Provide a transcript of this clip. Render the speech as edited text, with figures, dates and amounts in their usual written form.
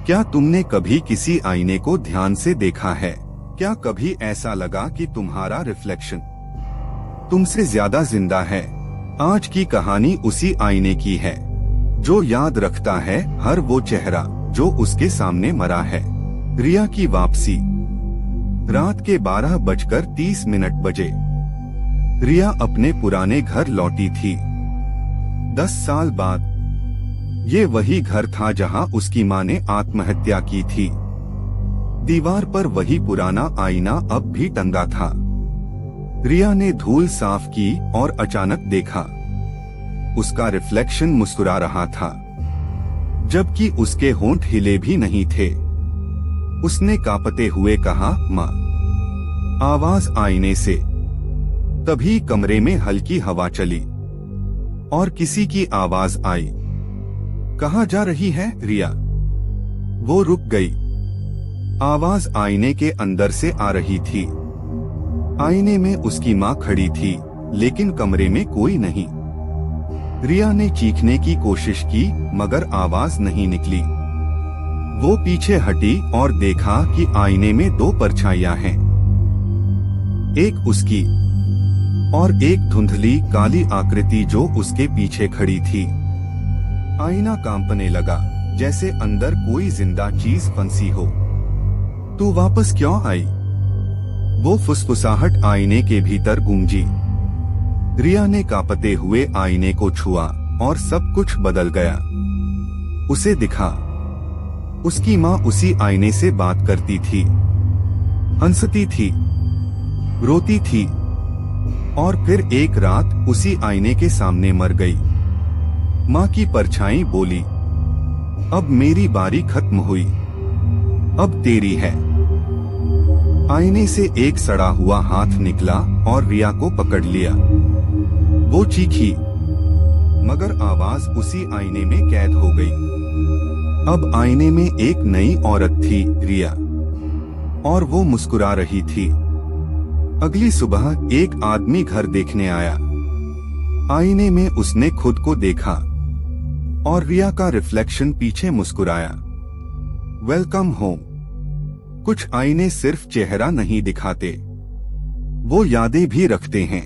क्या तुमने कभी किसी आईने को ध्यान से देखा है? क्या कभी ऐसा लगा कि तुम्हारा रिफ्लेक्शन तुमसे ज्यादा जिंदा है? आज की कहानी उसी आईने की है, जो याद रखता है हर वो चेहरा जो उसके सामने मरा है। रिया की वापसी। रात के 12:30 बजे रिया अपने पुराने घर लौटी थी। 10 साल बाद ये वही घर था जहां उसकी मां ने आत्महत्या की थी। दीवार पर वही पुराना आईना अब भी टंगा था। रिया ने धूल साफ की और अचानक देखा, उसका रिफ्लेक्शन मुस्कुरा रहा था, जबकि उसके होंठ हिले भी नहीं थे। उसने कांपते हुए कहा, मां। आवाज आईने से। तभी कमरे में हल्की हवा चली और किसी की आवाज आई, कहाँ जा रही है रिया? वो रुक गई। आवाज आईने के अंदर से आ रही थी। आईने में उसकी मां खड़ी थी, लेकिन कमरे में कोई नहीं। रिया ने चीखने की कोशिश की, मगर आवाज नहीं निकली। वो पीछे हटी और देखा कि आईने में 2 परछाइयां हैं, एक उसकी और एक धुंधली काली आकृति जो उसके पीछे खड़ी थी। आईना कांपने लगा, जैसे अंदर कोई जिंदा चीज फंसी हो। तू वापस क्यों आई? वो फुसफुसाहट आईने के भीतर गूंजी। रिया ने कांपते हुए आईने को छुआ और सब कुछ बदल गया। उसे दिखा, उसकी मां उसी आईने से बात करती थी, हंसती थी, रोती थी और फिर एक रात उसी आईने के सामने मर गई। मां की परछाई बोली, अब मेरी बारी खत्म हुई, अब तेरी है। आईने से एक सड़ा हुआ हाथ निकला और रिया को पकड़ लिया। वो चीखी, मगर आवाज उसी आईने में कैद हो गई। अब आईने में एक नई औरत थी, रिया, और वो मुस्कुरा रही थी। अगली सुबह एक आदमी घर देखने आया। आईने में उसने खुद को देखा और रिया का रिफ्लेक्शन पीछे मुस्कुराया। Welcome home. कुछ आईने सिर्फ चेहरा नहीं दिखाते, वो यादें भी रखते हैं।